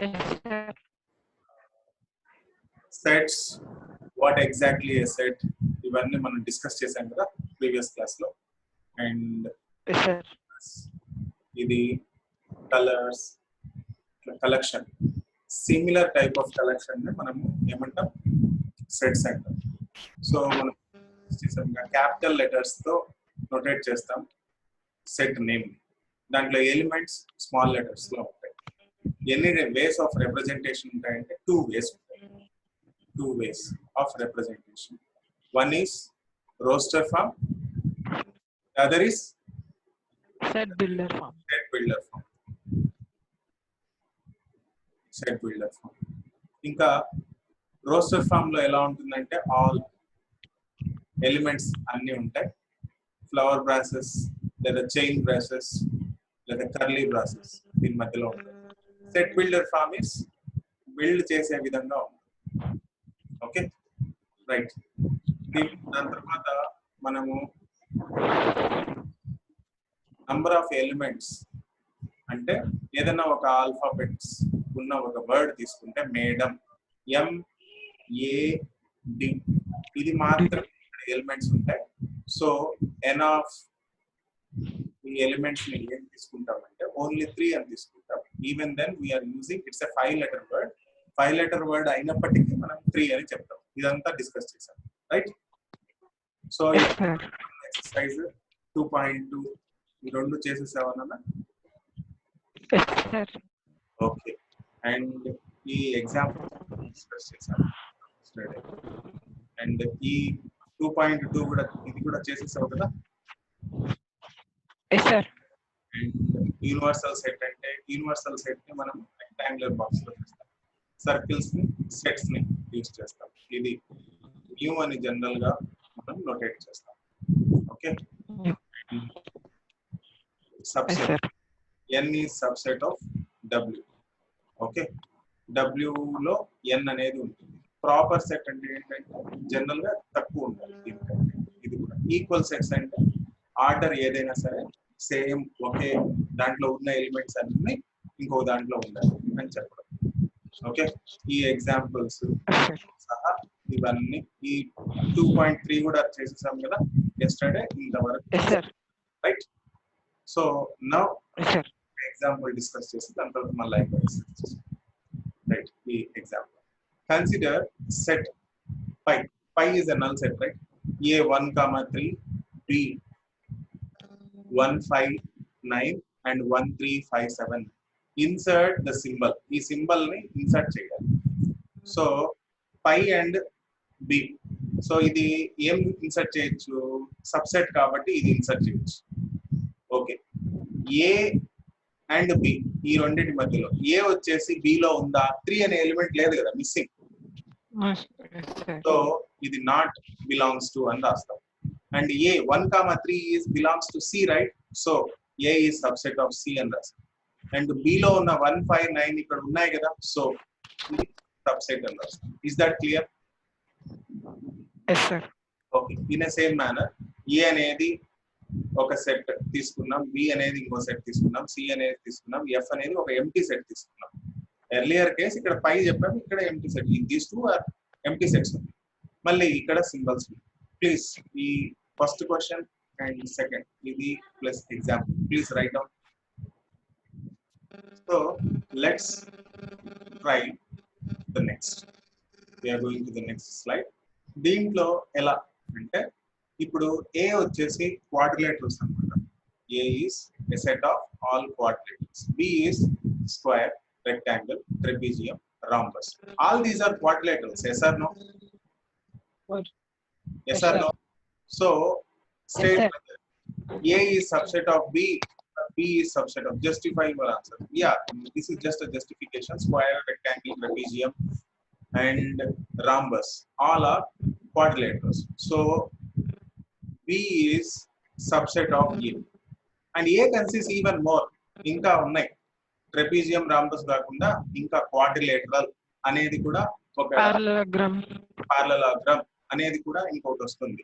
Yes, sir. Sets, what exactly A set, ఇవన్నీ మనం discuss చేసాం కదా ప్రీవియస్ క్లాస్ లో. And Yes, sir. ఇది colours collection, similar type of collection ని మనము ఏమంటాం, సెట్స్ అంటాం. సో మనం క్యాపిటల్ లెటర్స్ తో నోటేట్ చేస్తాం సెట్ నేమ్. దాంట్లో ఎలిమెంట్స్ స్మాల్ లెటర్స్ లో ఉంటాయి. ఎన్ని వేస్ ఆఫ్ రిప్రజెంటేషన్ ఉంటాయంటే టూ వేస్ ఉంటాయి. Two ways of representation. One is roster form, the other is Set builder form. set builder form. Set builder form. ఇంకా roster form లో ఎలా ఉంటుందంటే ఆల్ ఎలిమెంట్స్ అన్ని ఉంటాయి. ఫ్లవర్ బ్రాసెస్ లేదా chain braces లేదా కర్లీ బ్రాసెస్ దీని మధ్యలో ఉంటాయి. Set builder form is build చేసే విధంగా ఉంటుంది. Okay right. దాని తర్వాత మనము నంబర్ ఆఫ్ ఎలిమెంట్స్ అంటే ఏదైనా ఒక ఆల్ఫాబెట్స్ ఉన్న ఒక వర్డ్ తీసుకుంటే మేడం MAD ఇది మాత్రం ఎలిమెంట్స్ ఉంటాయి. సో ఎన్ ఆఫ్ ఈ ఎలిమెంట్స్ ని ఏం తీసుకుంటామంటే ఓన్లీ 3 అని తీసుకుంటాం. Even then we are using it's a 5 letter word. 5 letter word అయినప్పటికీ మనం 3 అని చెప్తాం. ఇదంతా డిస్కస్ చేసాం రైట్. సో ఎక్సర్సైజ్ 2.2 ఈ రెండు చేసేసావన్నా. Yes, sir. ఓకే. అండ్ ఈ ఎగ్జాంపుల్ డిస్కస్ చేసాం అండ్ ఈ 2.2 కూడా ఇది కూడా చేసేసావు కదా. Yes, sir. And universal set అంటే యూనివర్సల్ సెట్ ని మనం రెక్టాంగులర్ బాక్స్ లో చేస్తాం. సర్కిల్స్ ని సెట్స్ ని యూజ్ చేస్తాం. ఇది న్యూ అని జనరల్ గా మనం నోటేట్ చేస్తాం. Okay. Yes, subset sir. n is subset of w. Okay. w లో n అనేది ఉంటుంది. ప్రాపర్ సెట్ అంటే ఏంటంటే జనరల్ గా తక్కువ ఉంటుంది దీనికంటే. ఇది కూడా ఈక్వల్ సెట్స్ అంటే ఆర్డర్ ఏదైనా సరే సేమ్ ఒకే దాంట్లో ఉన్న ఎలిమెంట్స్ అన్ని ఇంకో దాంట్లో ఉండాలి అని చెప్పడం. ఓకే. ఈ ఎగ్జాంపుల్స్ సహా ఇవన్నీ ఈ 2.3 కూడా చేసేసాం కదా ఎస్టర్డే ఇంతవరకు. Yes, sir. Right. So now Yes, sir. Example discuss చేసి దాని తర్వాత మళ్ళీ రైట్. ఈ example consider set phi. Phi is a null set right. A1, 3, B 1, 5, 9 and 1, 3, 5, 7. Insert the symbol. ఈ సింబల్ ని ఇన్సర్ట్ చేయాలి. So phi and B. So ఇది ఏం ఇన్సర్ట్ చేయొచ్చు, సబ్సెట్ కాబట్టి ఇది ఇన్సర్ట్ చేయొచ్చు. ఓకే. ఏ అండ్ బి ఈ రెండింటి మధ్యలో ఏ వచ్చేసి బి లో ఉందా, 3 అనే ఎలిమెంట్ లేదు కదా, మిస్సింగ్. Yes, sir. సో ఇది నాట్ బిలాంగ్స్ టు అని రాస్తాం. And A 1, 3 is belongs to C right. So A is subset of C అని రాస్తాం. అండ్ B లో ఉన్న 1, 5, 9 ఇక్కడ ఉన్నాయి కదా, సో ఇది సబ్సెట్ అని రాస్తాం. Is that clear? Yes, sir. Okay. In a same manner A అనేది ఒక సెట్ తీసుకున్నాం, బి అనేది ఇంకో సెట్ తీసుకున్నాం, సి అనేది తీసుకున్నాం, ఎఫ్ అనేది ఒక ఎంటీ సెట్ తీసుకున్నాం. ఎర్లియర్ కేస్ ఇక్కడ పై చెప్పాము, ఇక్కడ empty set. These two are empty sets. మళ్ళీ ఇక్కడ సింబల్స్. ప్లీజ్ ఈ ఫస్ట్ క్వశ్చన్ అండ్ సెకండ్ ఇది plus example please write down. So let's try the next. We are going to the next slide. దీంట్లో ఎలా అంటే ఇప్పుడు ఏ వచ్చేసి quadrilaterals అన్నమాట. A is a set of all quadrilaterals. B is square, rectangle, trapezium, rhombus. All these are quadrilaterals. Yes or no? What? Yes or no? So state Yes, A is subset of B, B is subset of. Justify your answer. Yeah, this is just a justification. Square, rectangle, trapezium, and rhombus all are quadrilaterals. So B is subset of A, and A consists even more. ఇంకా ఉన్నాయి. Trapezium, rhombus కాకుండా ఇంకా quadrilateral అనేది కూడా ఒక parallelogram. పారలెలోగ్రామ్ అనేది కూడా ఇంకొకటి వస్తుంది.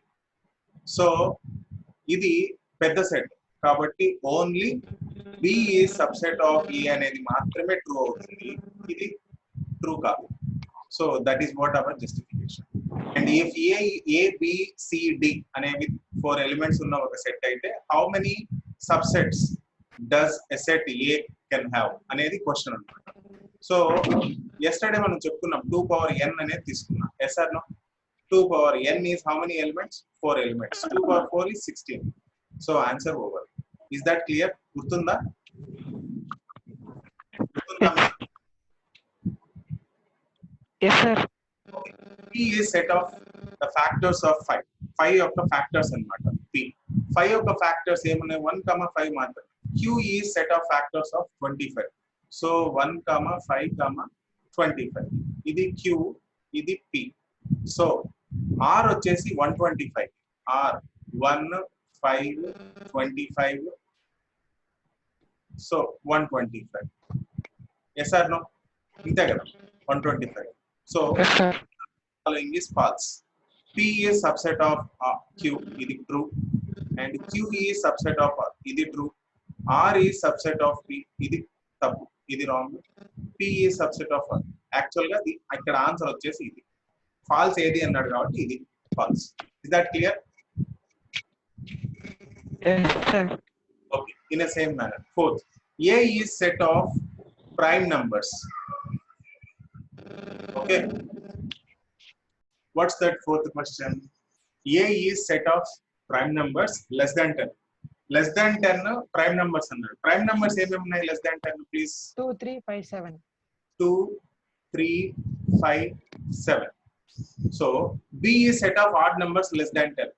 సో ఇది పెద్ద సెట్ కాబట్టి only B is subset of A అనేది మాత్రమే ట్రూ అవుతుంది, ఇది ట్రూ కాదు. So that is what our justification. And if A, B, C, D అనేవి 4 elements ఉన్న ఒక సెట్ అయితే how many subsets does a set A can have అనేది క్వశ్చన్ అన్నమాట. సో yesterday మనం చెప్పుకున్నాం 2 power n అనేది తీసుకున్నాం. Yes or no? 2 power n is how many elements? 4 elements. 2 power 4 is 16. So answer over. Is that clear? గుర్తుందా? Yes, sir. Okay. P is set of the factors of 5. 5 యొక్క factors అన్నమాట. P. 5 యొక్క factors ఏమున్నాయి? 1, 5 మాత్రం. Q is set of factors of 25. So 1, 5, 25. ఇది Q, ఇది P. So R వచ్చేసి 125. R 1, 5, 25. So 125. Yes or no? ఇంతే కదా 125. So Yes, sir. following is false. P is subset of Q, ఇది true, and Q is subset of R, ఇది true. R is subset of P, ఇది తప్పు, ఇది wrong. P is subset of R. Actual గా ఇక్కడ answer వచ్చేసి ఇది falls ఏది అన్నాడు కాబట్టి ఇది falls. Is that clear? Yes, sir. Okay. In the same manner. Fourth, A is set of prime numbers. Okay. What's that fourth question? A is set of prime numbers less than 10. Less than 10 prime numbers అన్నారు. Prime numbers ఏమేమి ఉన్నాయి less than 10 please? 2, 3, 5, 7. 2, 3, 5, 7. So B is set of odd numbers less than 10.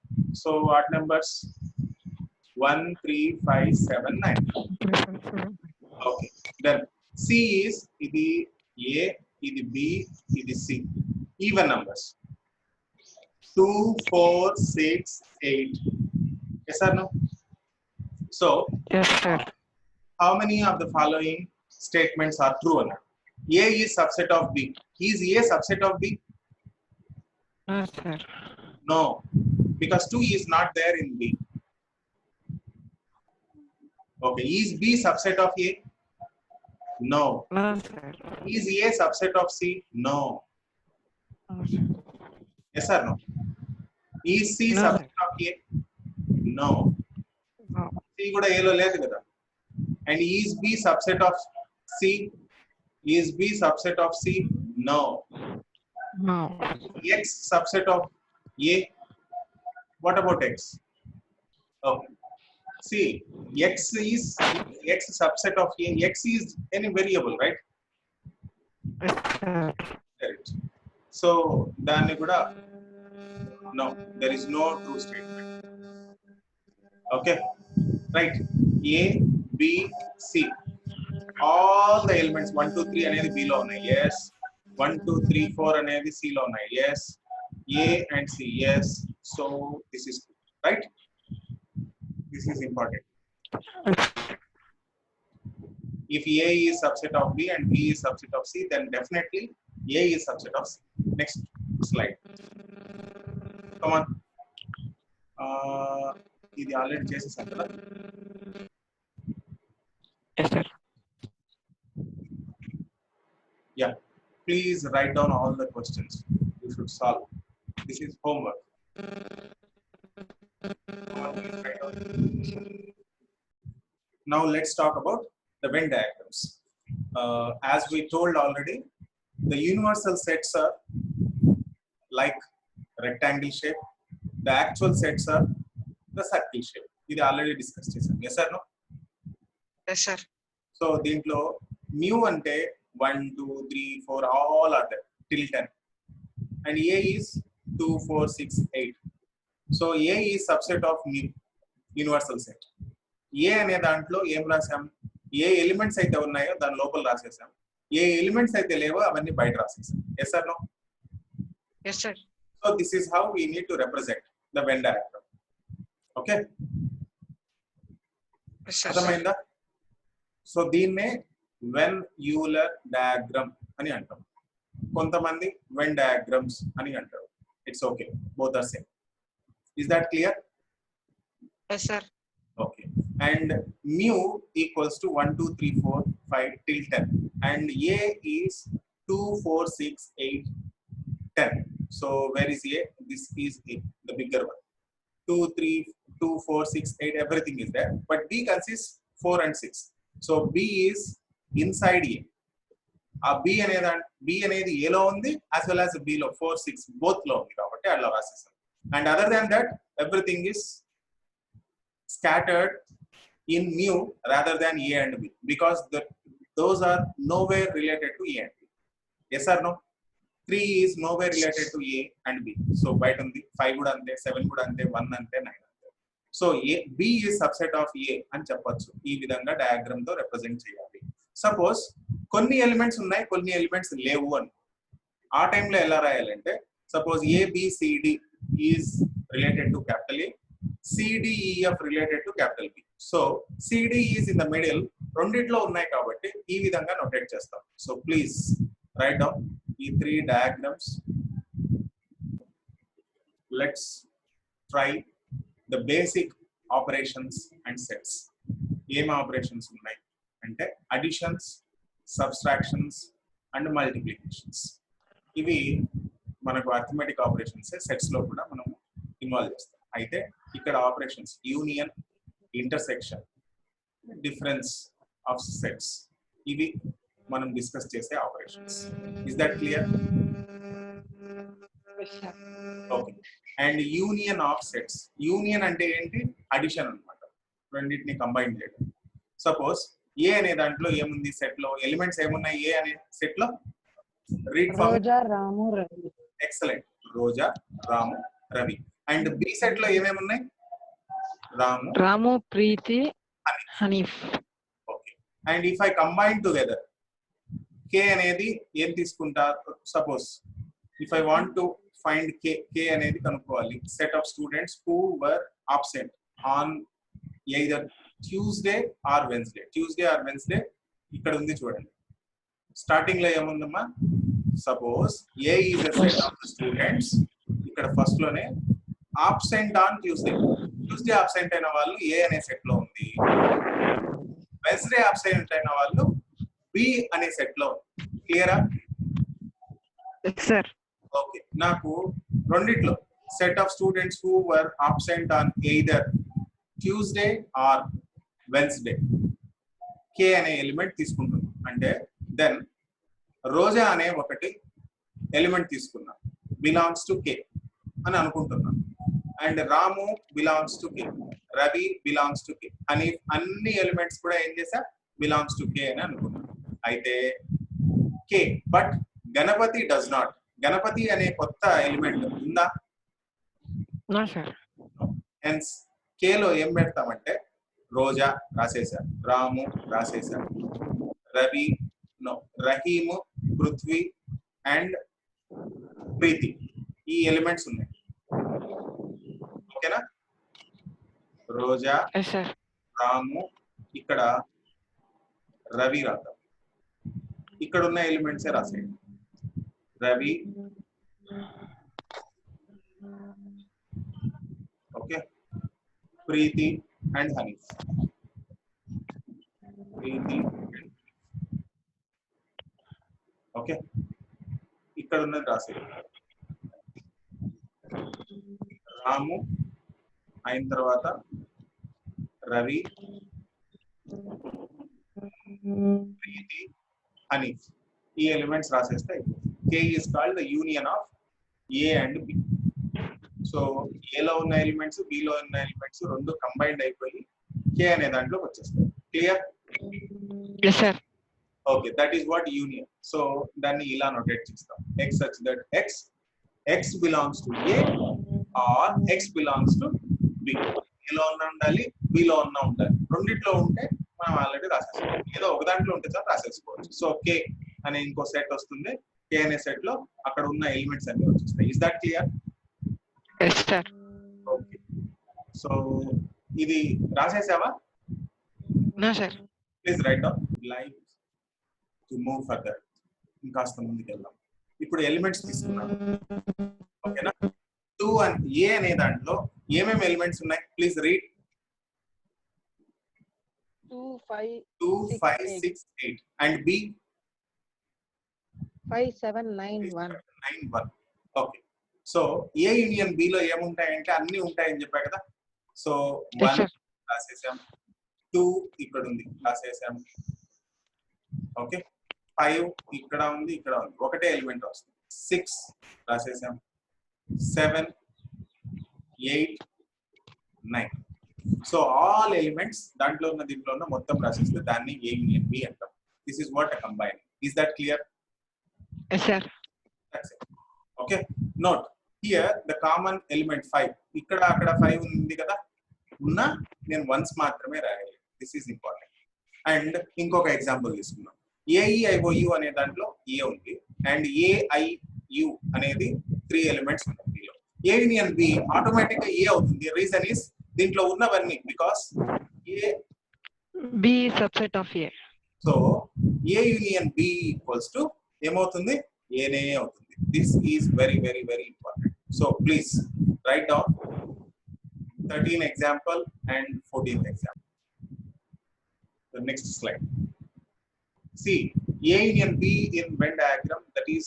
So odd numbers 1, 3, 5, 7, 9. Okay. Then C is ఇది A, ఇది B, ఇది C. Even numbers. 2, 4, 6, 8. Yes or no? So Yes, sir. how many of the following statements are true or not? A is subset of B. Is A subset of B? No, sir. No, because 2 is not there in B. Okay, is B subset of A? No. No, sir. Is A subset of C? No. No, sir. Yes or no? Is C No, subset of A? No. No. C కూడా A లో లేదు కదా. And is B subset of C? Is B subset of C? No. No. X subset of A? What about X? Okay. See, X is X subset of A. X is any variable, right? Yes, sir. Right. So దాన్ని కూడా no, there is no true statement. Okay, right? A, B, C. All the elements 1, 2, 3 అనేది B లో ఉన్నాయి. Yes. 1, 2, 3, 4 అనేది C లో ఉన్నాయి. Yes. A and C. Yes. So this is good, right? This is important. If A is subset of B and B is subset of C, then definitely A is subset of C. Next slide. Come on. ఇది already చేసేసాం కదా. Yes, sir. Yeah. Please write down all the questions you should solve. This is homework. Come on, please write down. Now let's talk about the Venn diagrams. As we told already, the universal sets are like rectangle shape. The actual sets are the circle shape. ఇది already discuss చేసాం. Yes or no? Yes, sir. So దీంట్లో mu అంటే 1, 2, 3, 4 all are there till 10. And A is 2, 4, 6, 8. So A is subset of mu, universal set. A అనే దాంట్లో ఏం రాసాం? ఏ elements అయితే ఉన్నాయో దాని లోపల రాసేసాం. ఏ ఎలిమెంట్స్ అయితే లేవో అవన్నీ బయట రాసేసాం. Yes or no? Yes, sir. So this is how we need to represent the Venn diagram. Okay? Yes, sir. అర్థమైందా? సో దీన్నే వెన్ యూలర్ డయాగ్రమ్ అని అంటాం. కొంతమంది వెన్ డయాగ్రమ్స్ అని అంటారు. It's okay, both are same. Is that clear? Yes, sir. Okay. and mu equals to 1 2 3 4 5 till 10, and a is 2 4 6 8 10. So where is a? This is a, the bigger one. 2 3 2 4 6 8, everything is there, but b consists 4 and 6. So b is inside a. ఆ b అనేది a లో ఉంది as well as b లో 4 6 both లో ఉంది కాబట్టి అలా రాసేసాం. And other than that everything is scattered in mu rather than a and b, because those are nowhere related to a and b. Yes or no? 3 is nowhere related to a and b. So బయట ఉంది 5 కూడా అంతే, 7 కూడా అంతే, 1 అంతే, 9 అంతే. So b is subset of a అని చెప్పొచ్చు. ఈ విధంగా డయాగ్రామ్ తో రిప్రజెంట్ చేయాలి. సపోజ్ కొన్ని ఎలిమెంట్స్ ఉన్నాయి, కొన్ని ఎలిమెంట్స్ లేవు అని, ఆ టైంలో ఎలా రాయాలంటే suppose ABCD is related to capital A, CDEF related to capital B. So CD is in the middle, రెండిట్లో ఉన్నాయి కాబట్టి ఈ విధంగా నోటేట్ చేస్తాం. సో ప్లీజ్ రైట్ డౌన్ ఈ 3 diagrams. Let's try the basic operations and sets. ఏం operations ఉన్నాయి అంటే అడిషన్స్, సబ్స్ట్రాక్షన్స్ అండ్ మల్టిప్లికేషన్స్. ఇవి మనకు అర్థమెటిక్ ఆపరేషన్స్ సెట్స్ లో కూడా మనం ఇన్వాల్వ్ చేస్తాం. అయితే ఇక్కడ operations union, intersection, difference of sets, ఇవి మనం డిస్కస్ చేసే operations. Is that clear? Okay. And union of sets. Union అంటే ఏంటి? అడిషన్ అన్నమాట, రెండింటిని కంబైన్ చేయడం. సపోజ్ ఏ అనే దాంట్లో ఏముంది, సెట్ లో ఎలిమెంట్స్ ఏమున్నాయి ఏ అనే సెట్ లో? Read from. Roja, Ramu, Ravi. Excellent. Roja, Ramu, Ravi. And B set లో ఏమేమి ఉన్నాయి? Ramu, Preethi, Hanif. Okay. And if I combine together, K అనేది ఏం తీసుకుంటా? Suppose if I want to find K అనేది కనుక్కోవాలి. Set of students who were absent on either Tuesday or Wednesday. Tuesday or Wednesday ఇక్కడ ఉంది చూడండి. స్టార్టింగ్ లో ఏముందమ్మా? Suppose A is a set of students, ఇక్కడ ఫస్ట్ లోనే absent on Tuesday. Tuesday absent అయిన వాళ్ళు ఏ అనే సెట్ లో ఉంది. వెన్స్డే అబ్సెంట్ అయిన వాళ్ళు బి అనే సెట్ లో. క్లియరా? ఓకే. నాకు రెండిట్లో set of students who were absent on either Tuesday or Wednesday, K అనే ఎలిమెంట్ తీసుకుంటున్నాం. అంటే దెన్ రోజా అనే ఒకటి ఎలిమెంట్ తీసుకున్నాం, బిలాంగ్స్ టు కే అని అనుకుంటున్నాం. And Ramu belongs to K, Ravi belongs to K, అని అన్ని ఎలిమెంట్స్ కూడా ఏం చేశా? బిలాంగ్స్ టు కే అని అనుకున్నాం. అయితే K, but Ganapathi does not. Ganapathi అనే కొత్త ఎలిమెంట్ ఉందా? హెన్స్ కేలో ఏం పెడతామంటే రోజా రాసేసా, రాము రాసేసా, రవి నో, రహీము, పృథ్వీ అండ్ ప్రీతి, ఈ ఎలిమెంట్స్ ఉన్నాయి. ఓకేనా? రోజా, రాము, ఇక్కడ రవి రాద్దాం. ఇక్కడ ఉన్న ఎలిమెంట్సే రాసేయండి. Ravi, okay, Preethi and Hanif. Preethi, okay, ఇక్కడ ఉన్నది రాసేయండి. రాము అయిన తర్వాత రవి, ప్రీతి, హనీఫ్, ఈ ఎలిమెంట్స్ రాసేస్తే K is called the union of A and B. So ఏలో ఉన్న ఎలిమెంట్స్, బిలో ఉన్న ఎలిమెంట్స్ రెండు కంబైన్డ్ అయిపోయి కే అనే దాంట్లోకి వచ్చేస్తాయి. Clear? Okay, that is what union. So దాన్ని ఇలా నోటేట్ చేస్తాం. X such that x belongs to A or x belongs to B. ఏలో ఉన్న ఉండాలి, బిలో ఉన్న ఉండాలి. రెండిట్లో ఉంటే మనం ఆల్రెడీ రాసేసుకోవాలి. ఏదో ఒక దాంట్లో ఉంటే సార్ రాసేసుకోవచ్చు. సో కే అనే ఇంకో సెట్ వస్తుంది. కే అనే సెట్ లో అక్కడ ఉన్న ఎలిమెంట్స్ అన్ని వచ్చేస్తాయి. Is that clear? Okay. So ఇది రాసేసావా? Please write down. Like to move further, ఇంకాస్త ముందుకు వెళ్దాం. ఇప్పుడు ఎలిమెంట్స్ తీసుకున్నాం. ఓకేనా? 2 అండ్ ఏ అనే దాంట్లో ఏమేమి ఎలిమెంట్స్ ఉన్నాయి? Please read. 2, 5, 2, 6, 5, 8. 6, 8. And B? 5, 7, 9, 1. 9, 1. Okay. So A union B లో ఏముంటాయంటే అన్ని ఉంటాయని చెప్పా కదా. So Yes, 1 sir. రాసేసాం, 2 ఇక్కడ ఉంది రాసేసాం. ఓకే, 5 ఇక్కడ ఉంది, ఇక్కడ ఉంది, ఒకటే ఎలిమెంట్ వస్తుంది. 6 రాసేసాం, 7, 8, 9. సో ఆల్ ఎలిమెంట్స్ దాంట్లో ఉన్న దీంట్లో ఉన్న మొత్తం రాసేస్తే దాన్ని A union B అంటాం. This is what combine. Is that clear? Yes, sir. That's it. Okay. Note here the common element 5. ఇక్కడ అక్కడ 5 ఉంది కదా, ఉన్న నేను వన్స్ మాత్రమే రాయాలి. This is important. అండ్ ఇంకొక ఎగ్జాంపుల్ తీసుకుందాం. AEIOU అనే దాంట్లో ఏ ఉంది అండ్ AIU అనేది 3 ఎలిమెంట్స్ ఉన్నాయి. దీనిలో A union B ఆటోమేటిక్ గా ఏ అవుతుంది. రీజన్ ఇస్ దీంట్లో ఉన్నవన్నీ because A B is subset of A. So A union B equals to ఏమవుతుంది? ఏనే అవుతుంది. This is very very very important. So please write down 13 example and 14th example. The next slide. See, A union B in Venn diagram, that is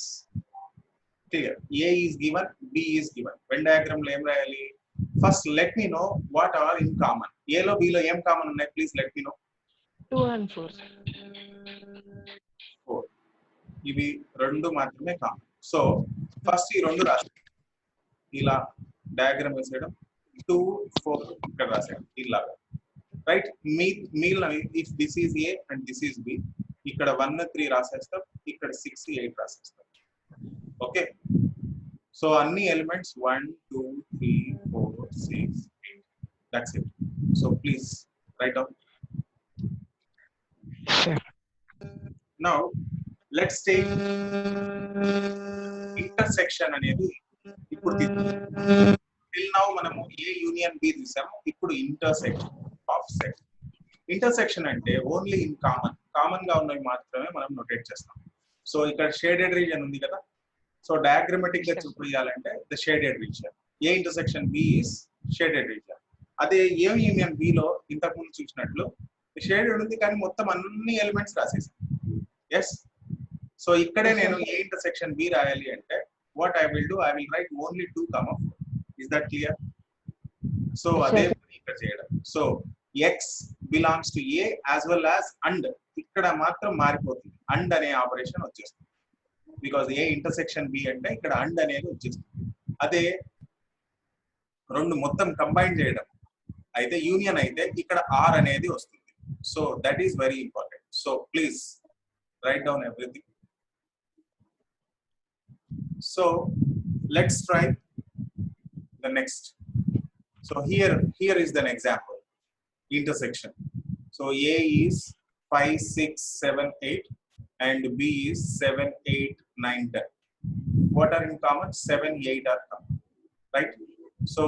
clear. A is given, B is given. Venn diagram lo em rayali? First let me know what are in common. A lo B lo em common unnai, please let me know. 2 and 4. 4. ఇవి రెండు మాత్రమే common. So first ఈ రెండు రాసి ఇలా diagram వేసేయడం, 2, 4 ఇక్కడ రాసేయడం ఇలాగా, right? మిగిలిన if this is A and this is B, ఇక్కడ 1, 3 రాసేస్తాం, ఇక్కడ 6, 8 రాసేస్తాం. ఓకే, సో అన్ని elements 1, 2, 3, 4, 6, 8. That's it. So please write down. Sure. Now let's take intersection అనేది. ఇప్పుడు టిల్ నౌ మనము ఏ యూనియన్ బి చూసాము, ఇప్పుడు ఇంటర్సెక్షన్ ఆఫ్ సెట్. ఇంటర్సెక్షన్ అంటే ఓన్లీ ఇన్ కామన్ గా ఉన్నవి మాత్రమే మనం నోటేట్ చేస్తాం. సో ఇక్కడ షేడెడ్ రీజియన్ ఉంది కదా, సో డయాగ్రమాటిక్ గా చూపించాలంటే the shaded region. A intersection B is shaded region. అదే ఏ యూనియన్ బి లో ఇంతకు ముందు చూసినట్లు షేడెడ్ ఉంది కానీ మొత్తం అన్ని ఎలిమెంట్స్ రాసేసాం. ఎస్, సో ఇక్కడే నేను ఏ ఇంటర్సెక్షన్ బి రాయాలి అంటే what I will do, I will write only 2, 4. Is that clear? So అదే ఇక్కడ చేయడం. So x belongs to A as well as and. ఇక్కడ మాత్రం మారిపోతుంది, and అనే ఆపరేషన్ వచ్చేస్తుంది. బికాజ్ ఏ ఇంటర్సెక్షన్ బి అంటే ఇక్కడ and అనేది వచ్చేస్తుంది. అదే రెండు మొత్తం కంబైన్ చేయడం అయితే యూనియన్ అయితే ఇక్కడ r అనేది వస్తుంది. So that is very important. So please write down everything. So let's try the next. So here is an example. Intersection. So A is 5, 6, 7, 8 and B is 7, 8, 9, 10. What are in common? 7, 8 are common, right? So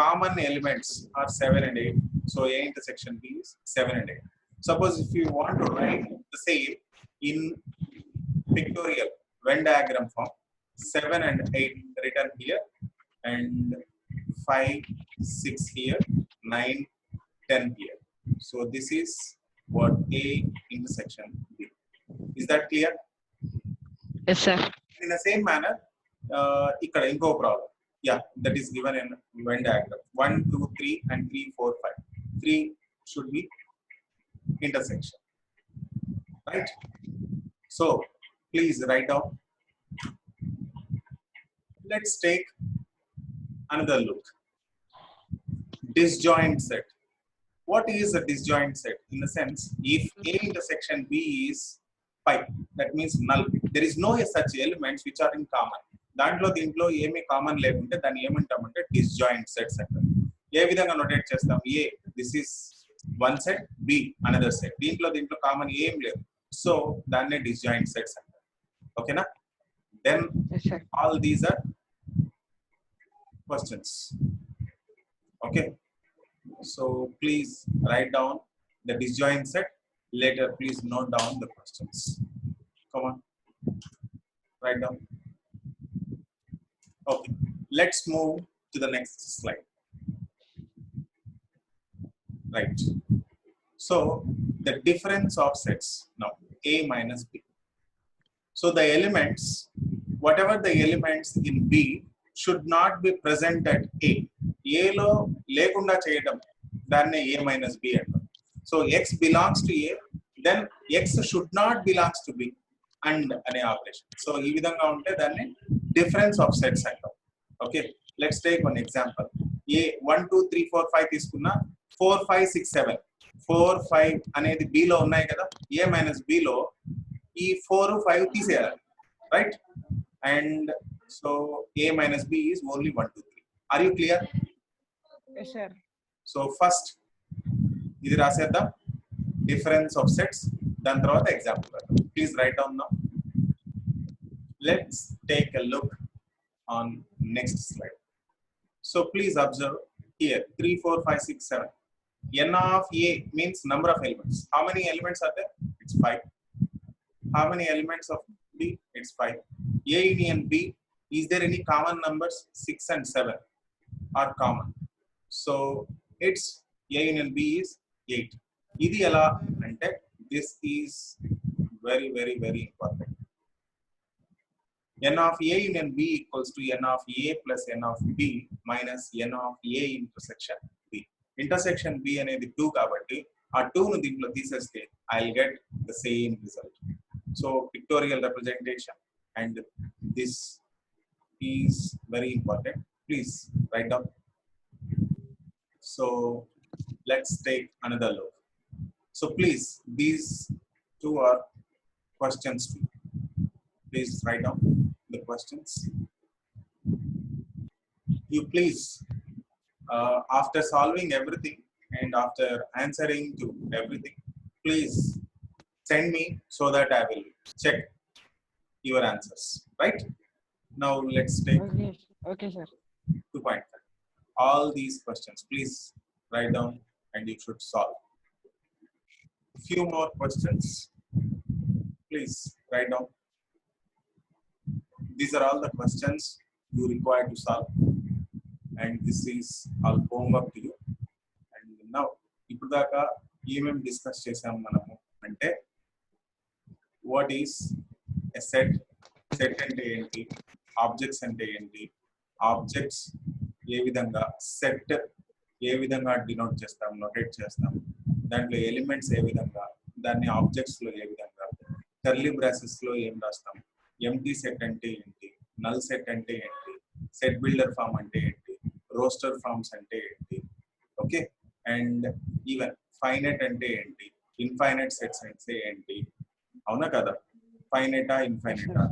common elements are 7 and 8. So A intersection B is 7 and 8. Suppose if you want to write the same in pictorial Venn diagram form, 7 and 8 written here and 5, 6 here, 9, 10 here. So this is what A intersection B. Is that clear? Yes, sir. In the same manner, ikkada inko problem. Yeah, that is given in Venn diagram. 1, 2, 3 and 3, 4, 5. 3 should be intersection, right? So please write down. Let's take another look. Disjoint set. What is a disjoint set? In the sense, if A intersection B is 5, that means null. There is no such elements which are in common. దాంట్లో దీంట్లో ఏమీ common లేకుంటే దాన్ని ఏమంటామంటే disjoint sets అంటారు. ఏ విధంగా notate చేస్తాం? A this is one set, B another set. దీంట్లో కామన్ ఏం లేదు, సో దాన్నే డిస్జాయింట్ సెట్స్ అంటారు. ఓకేనా? Then all these are questions. Okay, so please write down the disjoint set. Later please note down the questions. Come on, write down. Okay, let's move to the next slide. Right, So the difference of sets now A minus B. So the elements, whatever the elements in B should not be present at A. A లో లేకుండా చేయడం దాన్ని A minus B అంటాం. So X belongs to A, then X should not belongs to B and అనే operation. So ఈ విధంగా ఉంటే దాన్ని డిఫరెన్స్ ఆఫ్ సెట్స్ అంటాం. Okay, let's take one example. A 1 2 3 4 5 తీసుకున్నా 4 5 6 7 4 5 అనేది B లో ఉన్నాయి కదా. A minus B లో ఈ 4 5 తీసేయాలి, right? And so A minus B is only 1 2 3. Are you clear? Yes, sir. So first ఇది రాసేద్దాం, డిఫరెన్స్ ఆఫ్ సెట్స్. దాని తర్వాత ఎగ్జాంపుల్ రాద్దాం. Please write down now. Let's take a look on next slide. So please observe here 3 4 5 6 7. N of A means number of elements. How many elements are there? It's 5. How many elements of B? It's 5. A union B, is there any common numbers? 6 and 7 are common. So it's A union B is 8. Idi ela ante this is very very very important. N of A union B equals to N of A plus N of B minus N of A intersection B. Intersection B అనేది 2 కాబట్టి ఆ 2 ను దీంట్లో తీసేస్తే I'll get the same result. So pictorial representation and this is very important. Please write down. So let's take another look. So please, these two are questions. Please write down the questions. You please, after solving everything and after answering to everything, please send me so that I will check your answers. Right? Now let's take Okay. Okay, sir. 2.5. All these questions, please write down and you should solve. Few more questions. Please write down. These are all the questions you require to solve. And this is all homework to you. And now, ఇప్పుడు దాకా ఏమేమి discuss చేసాం మనము అంటే, what is a set, set అంటే ఏంటి, objects అంటే ఏంటి, ఆబ్జెక్ట్స్ ఏ విధంగా, సెట్ ఏ విధంగా డినోట్ చేస్తాం, నోటేట్ చేస్తాం, దాంట్లో ఎలిమెంట్స్ ఏ విధంగా, దాన్ని ఆబ్జెక్ట్స్ లో ఏ విధంగా, కర్లీ బ్రాసెస్ లో ఏం రాస్తాం, ఎంటీ సెట్ అంటే ఏంటి, నల్ సెట్ అంటే ఏంటి, సెట్ బిల్డర్ ఫామ్ అంటే ఏంటి, రోస్టర్ ఫార్మ్స్ అంటే ఏంటి, ఓకే, అండ్ ఈవెన్ ఫైనైట్ అంటే ఏంటి, ఇన్ఫైనైట్ సెట్స్ అంటే ఏంటి, అవునా కదా, ఫైనైటా ఇన్ఫైనైటా,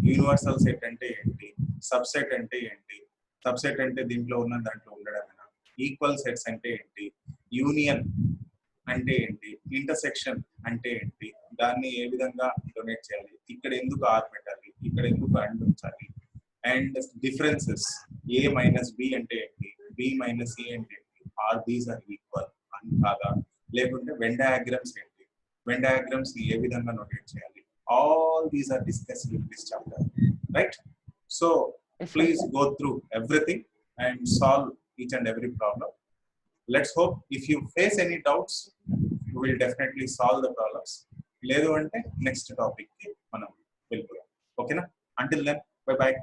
యూనివర్సల్ సెట్ అంటే ఏంటి, సబ్సెట్ అంటే ఏంటి, సబ్సెట్ అంటే దీంట్లో ఉన్న దాంట్లో ఉండడమేనా, ఈక్వల్ సెట్స్ అంటే ఏంటి, యూనియన్ అంటే ఏంటి, ఇంటర్సెక్షన్ అంటే ఏంటి, దాన్ని ఏ విధంగా డొనేట్ చేయాలి, ఇక్కడ ఎందుకు ఆర్ పెట్టాలి, ఇక్కడ ఎందుకు అండ్ ఉంచాలి, and differences A minus B అంటే ఏంటి, బి మైనస్ ఏ అంటే ఏంటి, ఆర్ దీస్ ఆర్ ఈక్వల్ అని కాదా, లేకుంటే వెన్ డయాగ్రామ్స్ ఏంటి, వెన్ డయాగ్రామ్స్ ఏ విధంగా నోటేట్ చేయాలి, all these are discussed in this chapter, right? So please go through everything and solve each and every problem. Let's hope if you face any doubts, you will definitely solve the problems. Ledu ante next topic ki manam velipodam. Okay na? Until then, bye bye.